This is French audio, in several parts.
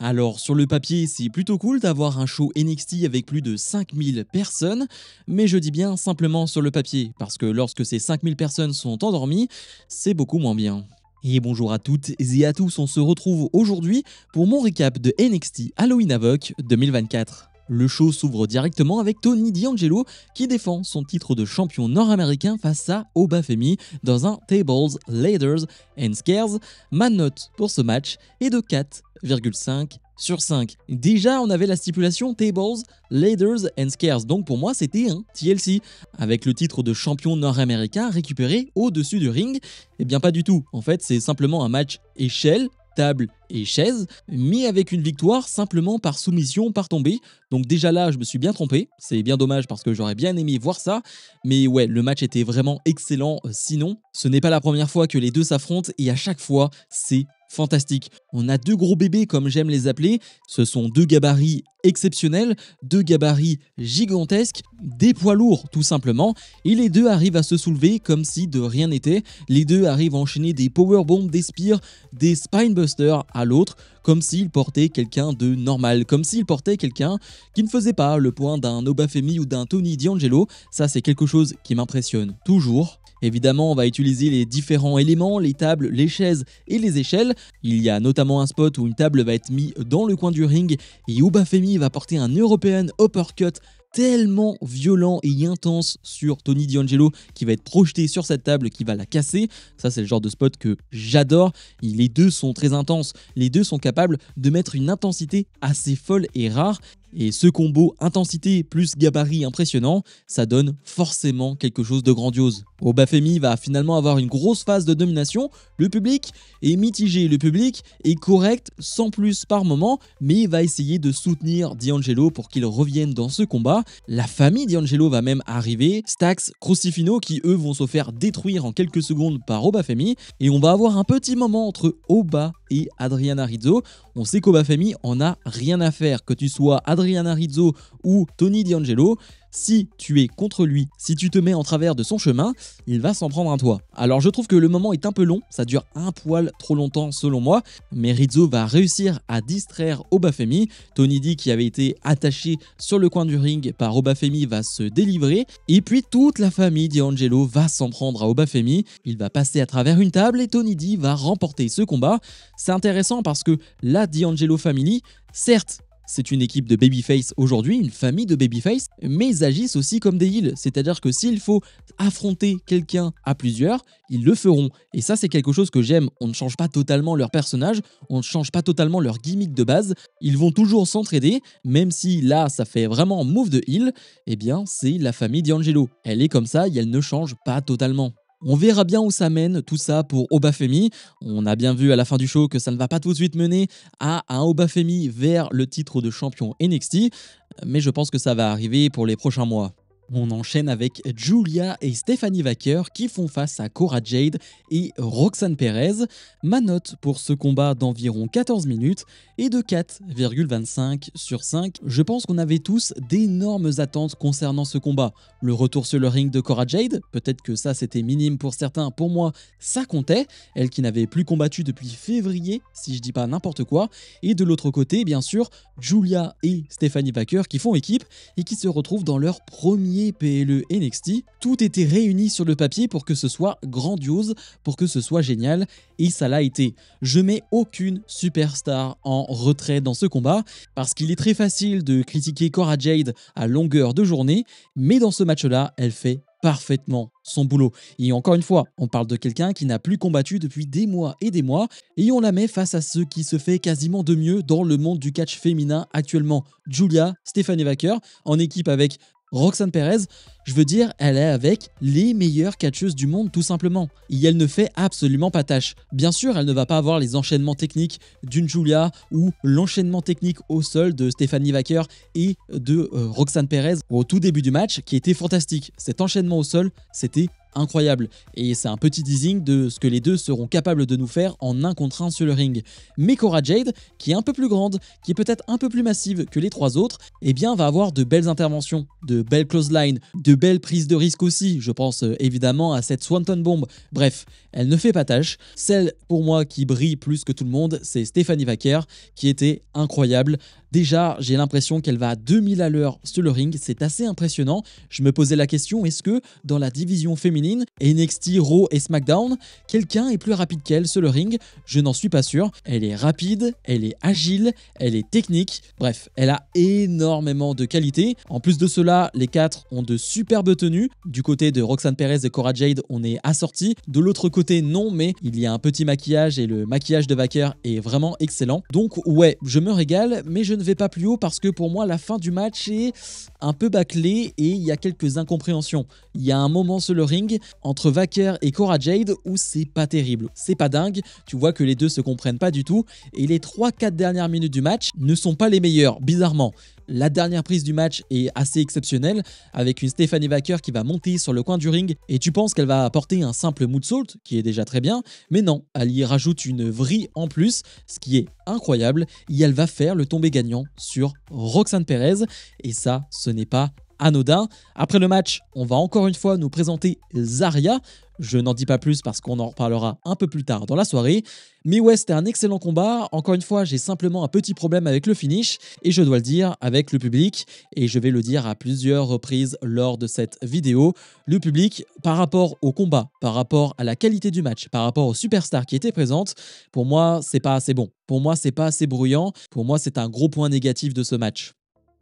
Alors, sur le papier, c'est plutôt cool d'avoir un show NXT avec plus de 5000 personnes, mais je dis bien simplement sur le papier, parce que lorsque ces 5000 personnes sont endormies, c'est beaucoup moins bien. Et bonjour à toutes et à tous, on se retrouve aujourd'hui pour mon récap de NXT Halloween Havoc 2024. Le show s'ouvre directement avec Tony D'Angelo qui défend son titre de champion nord-américain face à Obafemi dans un Tables, Ladders and Scares. Ma note pour ce match est de 4,5 sur 5. Déjà, on avait la stipulation Tables, Ladders and Scares, donc pour moi c'était un TLC, avec le titre de champion nord-américain récupéré au-dessus du ring. Eh bien pas du tout, en fait c'est simplement un match échelle, table et chaise, mais avec une victoire simplement par soumission, par tombée. Donc déjà là, je me suis bien trompé, c'est bien dommage parce que j'aurais bien aimé voir ça, mais ouais, le match était vraiment excellent sinon. Ce n'est pas la première fois que les deux s'affrontent et à chaque fois, c'est fantastique. On a deux gros bébés comme j'aime les appeler, ce sont deux gabarits exceptionnels, deux gabarits gigantesques, des poids lourds tout simplement, et les deux arrivent à se soulever comme si de rien n'était. Les deux arrivent à enchaîner des powerbombs, des spears, des spinebusters à l'autre, comme s'ils portaient quelqu'un de normal, comme s'ils portaient quelqu'un qui ne faisait pas le poids d'un Obafemi ou d'un Tony D'Angelo. Ça c'est quelque chose qui m'impressionne toujours. Évidemment, on va utiliser les différents éléments, les tables, les chaises et les échelles. Il y a notamment un spot où une table va être mise dans le coin du ring et Obafemi va porter un European Uppercut tellement violent et intense sur Tony D'Angelo qui va être projeté sur cette table, qui va la casser. Ça, c'est le genre de spot que j'adore. Les deux sont très intenses, les deux sont capables de mettre une intensité assez folle et rare. Et ce combo intensité plus gabarit impressionnant, ça donne forcément quelque chose de grandiose. Obafemi va finalement avoir une grosse phase de domination, le public est mitigé, le public est correct sans plus par moment, mais il va essayer de soutenir D'Angelo pour qu'il revienne dans ce combat. La famille D'Angelo va même arriver, Stax, Crucifino qui eux vont se faire détruire en quelques secondes par Obafemi, et on va avoir un petit moment entre Oba et Adriana Rizzo. On sait qu'Obafemi en a rien à faire, que tu sois Adriana Rizzo ou Tony D'Angelo. Si tu es contre lui, si tu te mets en travers de son chemin, il va s'en prendre à toi. Alors je trouve que le moment est un peu long, ça dure un poil trop longtemps selon moi, mais Rizzo va réussir à distraire Obafemi. Tony D qui avait été attaché sur le coin du ring par Obafemi va se délivrer, et puis toute la famille D'Angelo va s'en prendre à Obafemi. Il va passer à travers une table et Tony D va remporter ce combat. C'est intéressant parce que la D'Angelo Family, certes, c'est une équipe de babyface aujourd'hui, une famille de babyface, mais ils agissent aussi comme des heels. C'est-à-dire que s'il faut affronter quelqu'un à plusieurs, ils le feront. Et ça, c'est quelque chose que j'aime. On ne change pas totalement leur personnage, on ne change pas totalement leur gimmick de base. Ils vont toujours s'entraider, même si là, ça fait vraiment move de heel, eh bien, c'est la famille D'Angelo. Elle est comme ça et elle ne change pas totalement. On verra bien où ça mène tout ça pour Obafemi. On a bien vu à la fin du show que ça ne va pas tout de suite mener à un Obafemi vers le titre de champion NXT, mais je pense que ça va arriver pour les prochains mois. On enchaîne avec Julia et Stephanie Vaquer qui font face à Cora Jade et Roxanne Perez. Ma note pour ce combat d'environ 14 minutes est de 4,25 sur 5. Je pense qu'on avait tous d'énormes attentes concernant ce combat. Le retour sur le ring de Cora Jade, peut-être que ça c'était minime pour certains, pour moi ça comptait. Elle qui n'avait plus combattu depuis février, si je dis pas n'importe quoi. Et de l'autre côté, bien sûr, Julia et Stephanie Vaquer qui font équipe et qui se retrouvent dans leur premier PLE NXT. Tout était réuni sur le papier pour que ce soit grandiose, pour que ce soit génial, et ça l'a été. Je mets aucune superstar en retrait dans ce combat, parce qu'il est très facile de critiquer Cora Jade à longueur de journée, mais dans ce match-là, elle fait parfaitement son boulot. Et encore une fois, on parle de quelqu'un qui n'a plus combattu depuis des mois, et on la met face à ce qui se fait quasiment de mieux dans le monde du catch féminin actuellement. Julia, Stephanie Vaquer, en équipe avec Roxanne Perez, je veux dire, elle est avec les meilleures catcheuses du monde tout simplement. Et elle ne fait absolument pas tâche. Bien sûr, elle ne va pas avoir les enchaînements techniques d'une Julia ou l'enchaînement technique au sol de Stephanie Vaquer et de Roxanne Perez au tout début du match qui était fantastique. Cet enchaînement au sol, c'était incroyable. Et c'est un petit teasing de ce que les deux seront capables de nous faire en 1 contre 1 sur le ring. Mais Cora Jade, qui est un peu plus grande, qui est peut-être un peu plus massive que les 3 autres, eh bien va avoir de belles interventions, de belles clotheslines, de belles prises de risque aussi. Je pense évidemment à cette Swanton Bomb. Bref, elle ne fait pas tâche. Celle pour moi qui brille plus que tout le monde, c'est Stephanie Vaquer, qui était incroyable. Déjà, j'ai l'impression qu'elle va à 2000 à l'heure sur le ring, c'est assez impressionnant. Je me posais la question, est-ce que dans la division féminine, NXT, Raw et SmackDown, quelqu'un est plus rapide qu'elle sur le ring? Je n'en suis pas sûr. Elle est rapide, elle est agile, elle est technique. Bref, elle a énormément de qualité. En plus de cela, les 4 ont de superbes tenues. Du côté de Roxanne Perez et Cora Jade, on est assortis. De l'autre côté, non, mais il y a un petit maquillage et le maquillage de Vaquer est vraiment excellent. Donc ouais, je me régale, mais je ne vais pas plus haut parce que pour moi la fin du match est un peu bâclée et il y a quelques incompréhensions. Il y a un moment sur le ring entre Vaquer et Cora Jade où c'est pas terrible, c'est pas dingue, tu vois que les deux se comprennent pas du tout et les 3-4 dernières minutes du match ne sont pas les meilleures, bizarrement. La dernière prise du match est assez exceptionnelle avec une Stephanie Vaquer qui va monter sur le coin du ring et tu penses qu'elle va apporter un simple moonsault qui est déjà très bien, mais non, elle y rajoute une vrille en plus, ce qui est incroyable, et elle va faire le tombé gagnant sur Roxanne Perez et ça, ce n'est pas anodin. Après le match, on va encore une fois nous présenter Zarya. Je n'en dis pas plus parce qu'on en reparlera un peu plus tard dans la soirée. Mais ouais, c'était un excellent combat. Encore une fois, j'ai simplement un petit problème avec le finish et je dois le dire avec le public et je vais le dire à plusieurs reprises lors de cette vidéo. Le public, par rapport au combat, par rapport à la qualité du match, par rapport aux superstars qui étaient présentes, pour moi, c'est pas assez bon. Pour moi, c'est pas assez bruyant. Pour moi, c'est un gros point négatif de ce match.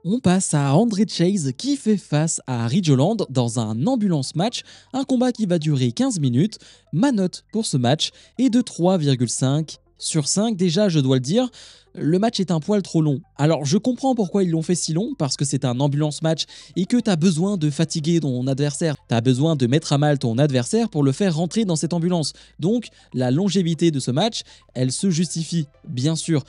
On passe à André Chase qui fait face à Ridge Holland dans un ambulance match, un combat qui va durer 15 minutes. Ma note pour ce match est de 3,5 sur 5. Déjà, je dois le dire, le match est un poil trop long. Alors, je comprends pourquoi ils l'ont fait si long, parce que c'est un ambulance match et que tu as besoin de fatiguer ton adversaire. Tu as besoin de mettre à mal ton adversaire pour le faire rentrer dans cette ambulance. Donc, la longévité de ce match, elle se justifie, bien sûr.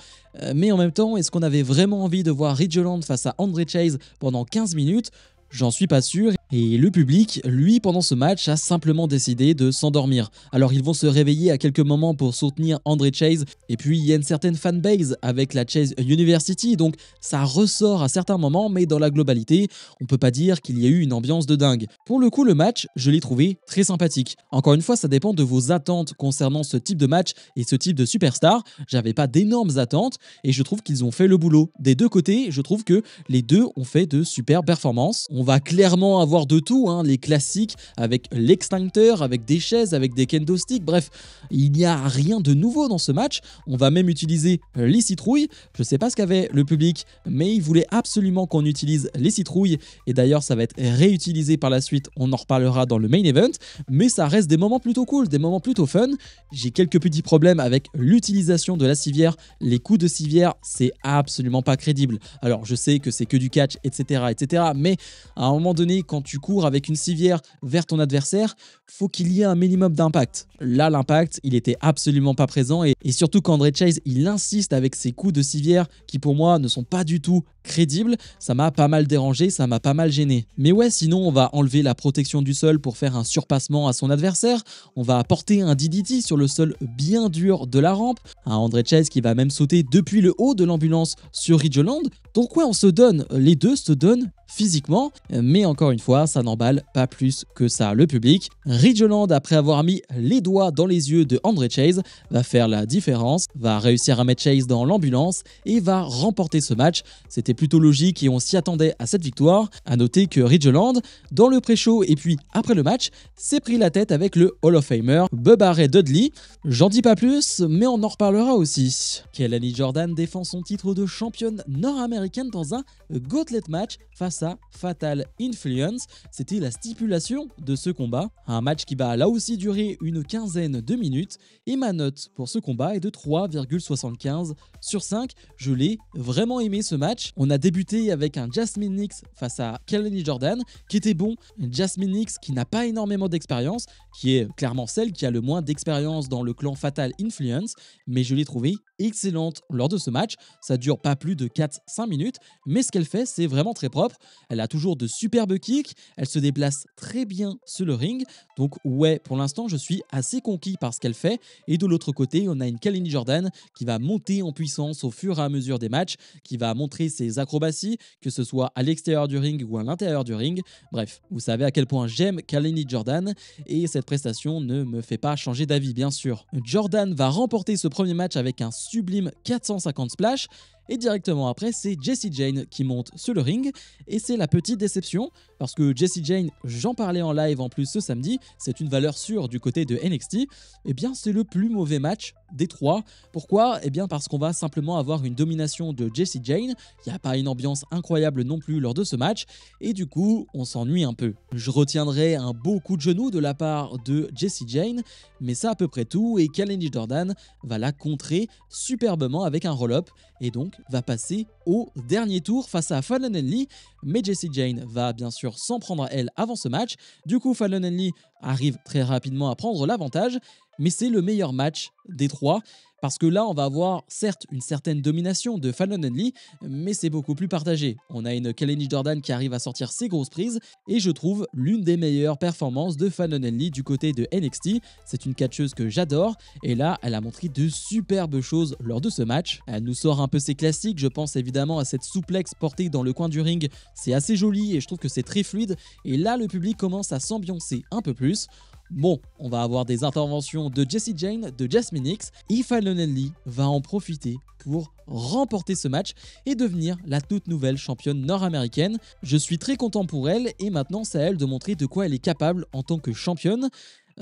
Mais en même temps, est-ce qu'on avait vraiment envie de voir Ridge Holland face à André Chase pendant 15 minutes? J'en suis pas sûr. Et le public, lui, pendant ce match, a simplement décidé de s'endormir. Alors ils vont se réveiller à quelques moments pour soutenir André Chase. Et puis il y a une certaine fanbase avec la Chase University. Donc ça ressort à certains moments, mais dans la globalité, on peut pas dire qu'il y a eu une ambiance de dingue. Pour le coup, le match, je l'ai trouvé très sympathique. Encore une fois, ça dépend de vos attentes concernant ce type de match et ce type de superstar. J'avais pas d'énormes attentes et je trouve qu'ils ont fait le boulot. Des deux côtés, je trouve que les deux ont fait de super performances. On va clairement avoir de tout, hein, les classiques avec l'extincteur, avec des chaises, avec des kendo sticks, bref, il n'y a rien de nouveau dans ce match. On va même utiliser les citrouilles. Je sais pas ce qu'avait le public, mais il voulait absolument qu'on utilise les citrouilles et d'ailleurs ça va être réutilisé par la suite, on en reparlera dans le main event, mais ça reste des moments plutôt cool, des moments plutôt fun. J'ai quelques petits problèmes avec l'utilisation de la civière, les coups de civière, c'est absolument pas crédible. Alors je sais que c'est que du catch, etc., mais à un moment donné, quand tu cours avec une civière vers ton adversaire, faut qu'il y ait un minimum d'impact. Là, l'impact, il était absolument pas présent et surtout qu'André Chase, il insiste avec ses coups de civière qui pour moi ne sont pas du tout crédibles, ça m'a pas mal dérangé, ça m'a pas mal gêné. Mais ouais, sinon on va enlever la protection du sol pour faire un surpassement à son adversaire, on va apporter un DDT sur le sol bien dur de la rampe, un André Chase qui va même sauter depuis le haut de l'ambulance sur Ridge Holland. Donc ouais, on se donne, les deux se donnent physiquement, mais encore une fois, ça n'emballe pas plus que ça le public. Ridge Holland, après avoir mis les doigts dans les yeux de André Chase, va faire la différence, va réussir à mettre Chase dans l'ambulance et va remporter ce match. C'était plutôt logique et on s'y attendait à cette victoire. À noter que Ridge Holland, dans le pré-show et puis après le match, s'est pris la tête avec le Hall of Famer Bubba Ray Dudley. J'en dis pas plus, mais on en reparlera aussi. Kelani Jordan défend son titre de championne nord-américaine dans un gauntlet match face à Fatal Influence. C'était la stipulation de ce combat. Un match qui va là aussi durer une quinzaine de minutes. Et ma note pour ce combat est de 3,75 sur 5. Je l'ai vraiment aimé ce match. On a débuté avec un Jasmine Nix face à Kelani Jordan qui était bon. Jasmine Nix qui n'a pas énormément d'expérience, qui est clairement celle qui a le moins d'expérience dans le clan Fatal Influence, mais je l'ai trouvée excellente lors de ce match. Ça dure pas plus de 4-5 minutes, mais ce qu'elle fait, c'est vraiment très propre. Elle a toujours de superbes kicks, technique, elle se déplace très bien sur le ring. Donc ouais, pour l'instant, je suis assez conquis par ce qu'elle fait. Et de l'autre côté, on a une Kalani Jordan qui va monter en puissance au fur et à mesure des matchs, qui va montrer ses acrobaties, que ce soit à l'extérieur du ring ou à l'intérieur du ring. Bref, vous savez à quel point j'aime Kalani Jordan et cette prestation ne me fait pas changer d'avis, bien sûr. Jordan va remporter ce premier match avec un sublime 450 splash. Et directement après, c'est Jessie Jane qui monte sur le ring. Et c'est la petite déception, parce que Jessie Jane, j'en parlais en live en plus ce samedi, c'est une valeur sûre du côté de NXT. Eh bien, c'est le plus mauvais match des trois. Pourquoi ? Eh bien, parce qu'on va simplement avoir une domination de Jessie Jane. Il n'y a pas une ambiance incroyable non plus lors de ce match. Et du coup, on s'ennuie un peu. Je retiendrai un beau coup de genou de la part de Jessie Jane, mais c'est à peu près tout. Et Kalani Jordan va la contrer superbement avec un roll-up. Et donc va passer au dernier tour face à Fallon Henley, mais Jessie Jane va bien sûr s'en prendre à elle avant ce match. Du coup, Fallon Henley arrive très rapidement à prendre l'avantage, mais c'est le meilleur match des trois. Parce que là, on va avoir certes une certaine domination de Fallon Henley, mais c'est beaucoup plus partagé. On a une Kalani Jordan qui arrive à sortir ses grosses prises, et je trouve l'une des meilleures performances de Fallon Henley du côté de NXT. C'est une catcheuse que j'adore, et là, elle a montré de superbes choses lors de ce match. Elle nous sort un peu ses classiques, je pense évidemment à cette souplex portée dans le coin du ring. C'est assez joli, et je trouve que c'est très fluide, et là, le public commence à s'ambiancer un peu plus. Bon, on va avoir des interventions de Jessie Jane, de Jasmine X, et Fallon Henley va en profiter pour remporter ce match et devenir la toute nouvelle championne nord-américaine. Je suis très content pour elle et maintenant c'est à elle de montrer de quoi elle est capable en tant que championne.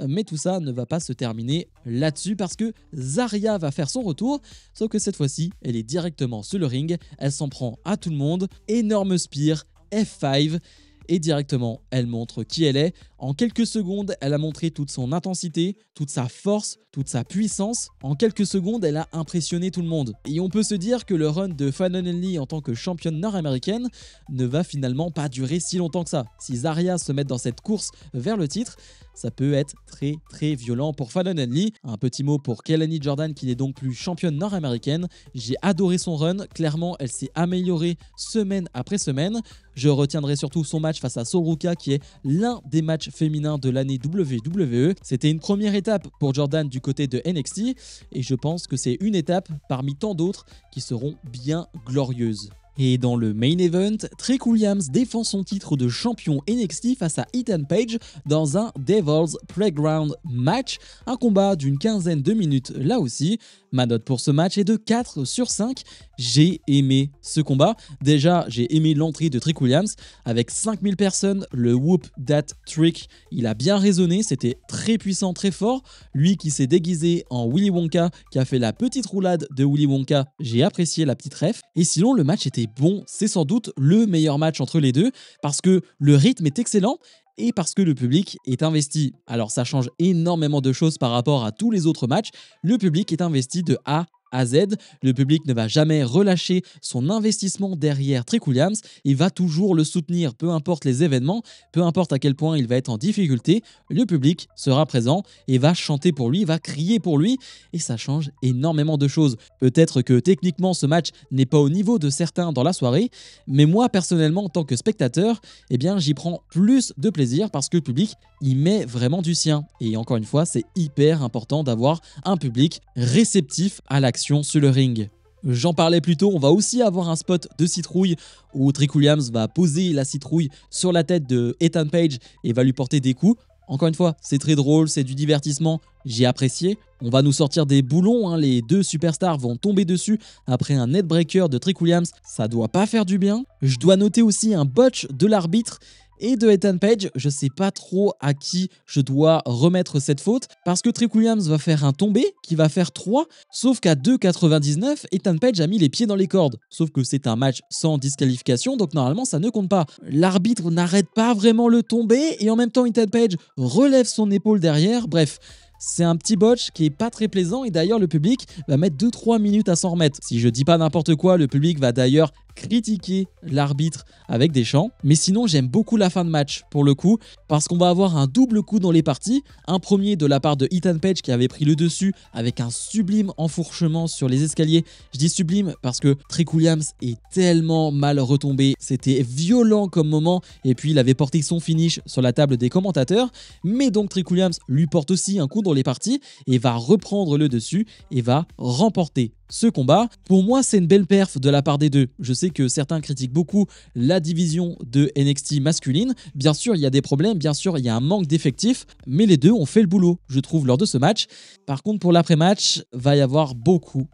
Mais tout ça ne va pas se terminer là-dessus parce que Zarya va faire son retour, sauf que cette fois-ci, elle est directement sur le ring, elle s'en prend à tout le monde, énorme spear, F5, et directement, elle montre qui elle est. En quelques secondes, elle a montré toute son intensité, toute sa force, toute sa puissance. En quelques secondes, elle a impressionné tout le monde. Et on peut se dire que le run de Fallon Henley en tant que championne nord-américaine ne va finalement pas durer si longtemps que ça. Si Zarya se met dans cette course vers le titre, ça peut être très très violent pour Fallon Henley. Un petit mot pour Kalani Jordan qui n'est donc plus championne nord-américaine. J'ai adoré son run, clairement elle s'est améliorée semaine après semaine. Je retiendrai surtout son match face à Soruka qui est l'un des matchs féminins de l'année WWE. C'était une première étape pour Jordan du côté de NXT et je pense que c'est une étape parmi tant d'autres qui seront bien glorieuses. Et dans le main event, Trick Williams défend son titre de champion NXT face à Ethan Page dans un Devil's Playground match, un combat d'une quinzaine de minutes là aussi. Ma note pour ce match est de 4 sur 5. J'ai aimé ce combat. Déjà, j'ai aimé l'entrée de Trick Williams. Avec 5000 personnes, le Whoop That Trick, il a bien résonné. C'était très puissant, très fort. Lui qui s'est déguisé en Willy Wonka, qui a fait la petite roulade de Willy Wonka, j'ai apprécié la petite ref. Et sinon, le match était bon. C'est sans doute le meilleur match entre les deux parce que le rythme est excellent et parce que le public est investi. Alors ça change énormément de choses par rapport à tous les autres matchs. Le public est investi de A à Z. Le public ne va jamais relâcher son investissement derrière Trick Williams. Il va toujours le soutenir, peu importe les événements, peu importe à quel point il va être en difficulté. Le public sera présent et va chanter pour lui, va crier pour lui. Et ça change énormément de choses. Peut-être que techniquement ce match n'est pas au niveau de certains dans la soirée, mais moi personnellement en tant que spectateur, eh bien j'y prends plus de plaisir parce que le public y met vraiment du sien. Et encore une fois, c'est hyper important d'avoir un public réceptif à l'action sur le ring. J'en parlais plus tôt, on va aussi avoir un spot de citrouille où Trick Williams va poser la citrouille sur la tête de Ethan Page et va lui porter des coups. Encore une fois, c'est très drôle, c'est du divertissement, j'ai apprécié. On va nous sortir des boulons, les deux superstars vont tomber dessus après un netbreaker de Trick Williams, ça doit pas faire du bien. Je dois noter aussi un botch de l'arbitre et de Ethan Page, je sais pas trop à qui je dois remettre cette faute parce que Trick Williams va faire un tombé qui va faire 3, sauf qu'à 2,99, Ethan Page a mis les pieds dans les cordes. Sauf que c'est un match sans disqualification, donc normalement ça ne compte pas. L'arbitre n'arrête pas vraiment le tombé et en même temps Ethan Page relève son épaule derrière, bref. C'est un petit botch qui est pas très plaisant et d'ailleurs le public va mettre 2-3 minutes à s'en remettre. Si je dis pas n'importe quoi, le public va d'ailleurs critiquer l'arbitre avec des chants. Mais sinon, j'aime beaucoup la fin de match pour le coup, parce qu'on va avoir un double coup dans les parties. Un premier de la part de Ethan Page qui avait pris le dessus avec un sublime enfourchement sur les escaliers. Je dis sublime parce que Trick Williams est tellement mal retombé. C'était violent comme moment et puis il avait porté son finish sur la table des commentateurs. Mais donc Trick Williams lui porte aussi un coup dans les parties et va reprendre le dessus et va remporter ce combat. Pour moi, c'est une belle perf de la part des deux. Je sais que certains critiquent beaucoup la division de NXT masculine. Bien sûr, il y a des problèmes, bien sûr, il y a un manque d'effectifs, mais les deux ont fait le boulot, je trouve, lors de ce match. Par contre, pour l'après-match, va y avoir beaucoup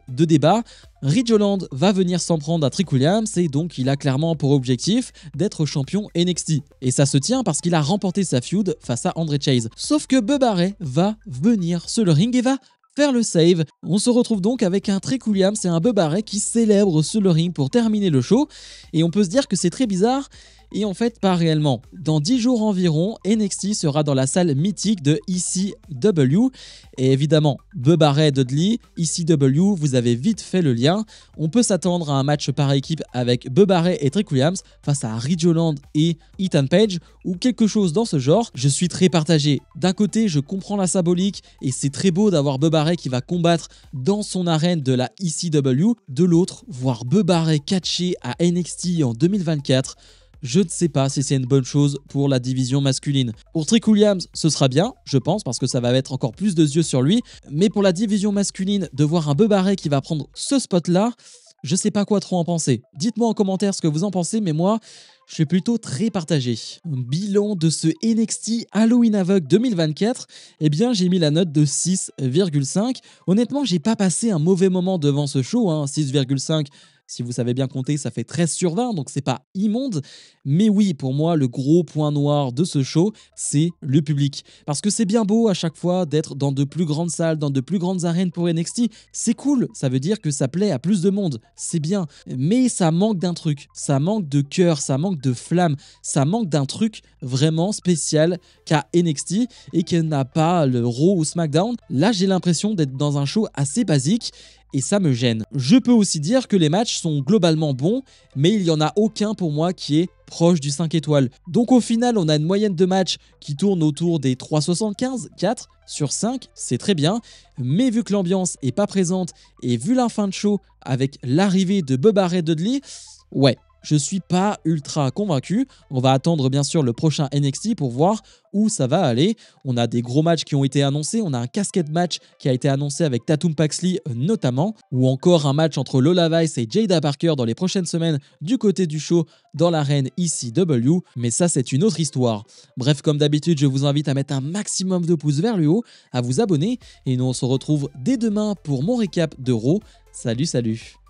de débats. Ridge Holland va venir s'en prendre à Trick Williams et donc il a clairement pour objectif d'être champion NXT. Et ça se tient parce qu'il a remporté sa feud face à Andre Chase. Sauf que Bubba Ray va venir sur le ring et va faire le save. On se retrouve donc avec un Trick Williams et un Bubba Ray qui célèbrent sur le ring pour terminer le show. Et on peut se dire que c'est très bizarre. Et en fait, pas réellement. Dans 10 jours environ, NXT sera dans la salle mythique de ECW. Et évidemment, Bubba Ray et Dudley, ECW, vous avez vite fait le lien. On peut s'attendre à un match par équipe avec Bubba Ray et Trick Williams face à Ridge Holland et Ethan Page ou quelque chose dans ce genre. Je suis très partagé. D'un côté, je comprends la symbolique et c'est très beau d'avoir Bubba Ray qui va combattre dans son arène de la ECW. De l'autre, voir Bubba Ray catcher à NXT en 2024. Je ne sais pas si c'est une bonne chose pour la division masculine. Pour Trick Williams, ce sera bien, je pense, parce que ça va mettre encore plus de yeux sur lui. Mais pour la division masculine, de voir un Bubba Ray qui va prendre ce spot-là, je sais pas quoi trop en penser. Dites-moi en commentaire ce que vous en pensez, mais moi, je suis plutôt très partagé. Bilan de ce NXT Halloween Havoc 2024, eh bien j'ai mis la note de 6,5. Honnêtement, j'ai pas passé un mauvais moment devant ce show, 6,5. Si vous savez bien compter, ça fait 13 sur 20, donc c'est pas immonde. Mais oui, pour moi, le gros point noir de ce show, c'est le public. Parce que c'est bien beau à chaque fois d'être dans de plus grandes salles, dans de plus grandes arènes pour NXT. C'est cool, ça veut dire que ça plaît à plus de monde. C'est bien. Mais ça manque d'un truc. Ça manque de cœur, ça manque de flamme. Ça manque d'un truc vraiment spécial qu'a NXT et qu'elle n'a pas le Raw ou SmackDown. Là, j'ai l'impression d'être dans un show assez basique. Et ça me gêne. Je peux aussi dire que les matchs sont globalement bons, mais il n'y en a aucun pour moi qui est proche du 5 étoiles. Donc au final, on a une moyenne de matchs qui tourne autour des 3,75, 4 sur 5, c'est très bien. Mais vu que l'ambiance est pas présente et vu la fin de show avec l'arrivée de Bubba Ray Dudley, ouais, je suis pas ultra convaincu. On va attendre bien sûr le prochain NXT pour voir où ça va aller. On a des gros matchs qui ont été annoncés. On a un casquette match qui a été annoncé avec Tatum Paxley notamment. Ou encore un match entre Lola Vice et Jada Parker dans les prochaines semaines du côté du show dans l'arène ECW. Mais ça, c'est une autre histoire. Bref, comme d'habitude, je vous invite à mettre un maximum de pouces vers le haut, à vous abonner. Et nous, on se retrouve dès demain pour mon récap de Raw. Salut, salut!